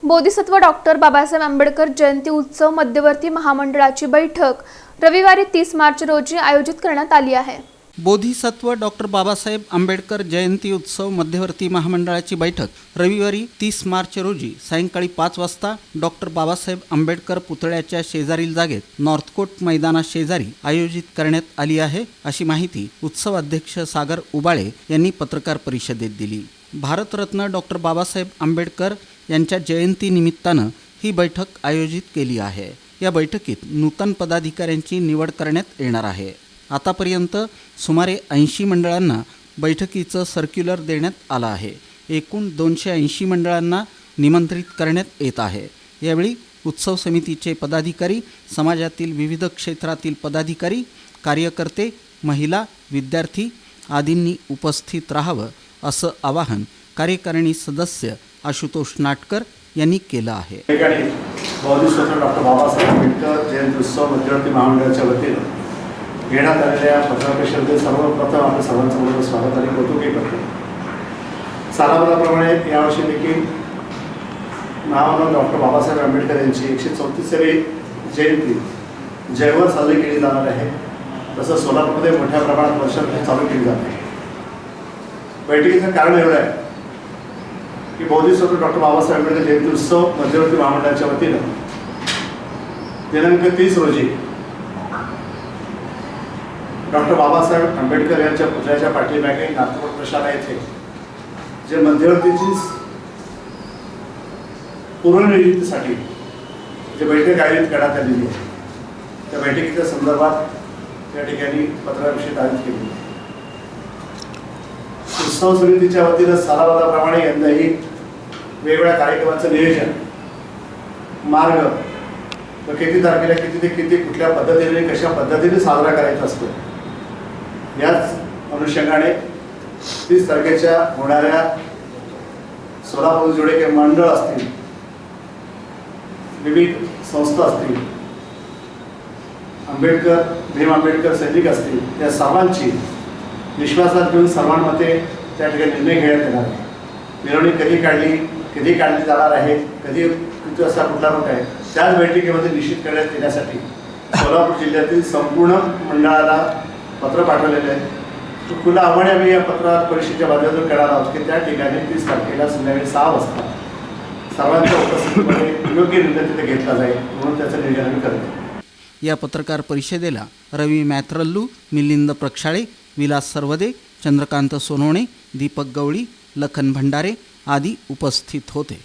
Bodhisattva doctor Babasaheb Ambedkar जयंती उत्सव मध्यवर्ती महामंडळाची बैठक रविवारी 30 मार्च रोजी आयोजित करण्यात आली आहे। बोधिसत्व डॉक्टर बाबासाहेब आंबेडकर जयंती उत्सव मध्यवर्ती महामंडळाची बैठक रविवारी 30 मार्च रोजी सायंकाळी 5 वाजता डॉक्टर बाबासाहेब आंबेडकर पुतळ्याच्या शेजारील जागेत नॉर्थकोट मैदाना शेजारी आयोजित करण्यात आली आहे, अशी माहिती उत्सव अध्यक्ष सागर उबाळे यांनी पत्रकार परिषदेत दिली। भारतरत्न डॉक्टर बाबासाहेब आंबेडकर यांच्या जयंती निमित्तानं ही बैठक आयोजित केली आहे। या बैठकीत नूतन पदाधिकाऱ्यांची निवड करण्यात येणार आहे। आतापर्यंत सुमारे 80 मंडळांना बैठकीचं सर्क्युलर देण्यात आलं आहे। एकूण 280 मंडळांना निमंत्रित करण्यात येत आहे। यावेळी उत्सव समितीचे पदाधिकारी, समाजातील विविध क्षेत्रातील पदाधिकारी, कार्यकर्ते, महिला, विद्यार्थी आदींनी उपस्थित राहावं असं आवाहन कार्यकारिणी सदस्य आशुतोष नाटकर यांनी केलं आहे। बोधिसत्व डॉक्टर बाबासाहेब आंबेडकर जयंती उत्सव मध्यवर्ती महामंडळाच्या वतीनं घेण्यात आलेल्या पत्रकार परिषदेत सर्वप्रथम आपल्या सर्वांचं स्वागत आणि कौतुकही करतो। सालाबादाप्रमाणे यावर्षी देखील महामानव डॉक्टर बाबासाहेब आंबेडकर यांची 134वी जयंती जयवर साजरी केली जाणार आहे। तसंच सोलापूरमध्ये मोठ्या प्रमाणात वर्षभर चालू केली जाते। बैठकीचं कारण एवढं आहे की बोधिसत्व डॉक्टर बाबासाहेब आंबेडकर जयंती उत्सव मध्यवर्ती महामंडळाच्या वतीनं दिनांक 30 रोजी डॉक्टर बाबासाहेब आंबेडकर यांच्या पुतळ्याच्या पाठीमागे नाथकोट प्रशाला येथे जे मध्यवर्तीची पूर्वनियोजितीसाठी जे बैठक आयोजित करण्यात आलेली आहे, त्या बैठकीच्या संदर्भात त्या ठिकाणी पत्रकार परिषद आयोजित केली। उत्सव समितीच्या वतीनं सालाबादाप्रमाणे यंदाही वेगवेगळ्या कार्यक्रमाचं नियोजन, मार्ग व किती तारखेला किती ते किती कुठल्या पद्धतीने कशा पद्धतीने साजरा करायचा असतो, याच अनुषंगाने 30 तारखेच्या होणाऱ्या सोलापूर जेवढे काही मंडळ असतील, विविध संस्था असतील, आंबेडकर भीम आंबेडकर सैनिक असतील, या सर्वांची विश्वासात घेऊन सर्वांमध्ये त्या ठिकाणी निर्णय घेण्यात येणार आहे। मिरवणूक कधी काढली जाणार आहे, किती असा कुठला रूट आहे, त्याच बैठकीमध्ये निश्चित करण्यात येण्यासाठी सोलापूर जिल्ह्यातील संपूर्ण मंडळाला पत्र पाठवलेले आहे। खुलं आव्हान आम्ही या पत्रकार परिषदेच्या माध्यमातून करणार आहोत की त्या ठिकाणी 30 तारखेला संध्याकाळी 6 वाजता सर्वांच्या उपस्थितीमध्ये योग्य निर्णय तिथे घेतला जाईल, म्हणून त्याचं नियोजन आम्ही करतो। या पत्रकार परिषदेला रवी मॅत्रल्लू, मिलिंद प्रक्षाळे, विलास सर्वदे, चंद्रकांत सोनवणे, दीपक गवळी, लखन भंडारे आदी उपस्थित होते।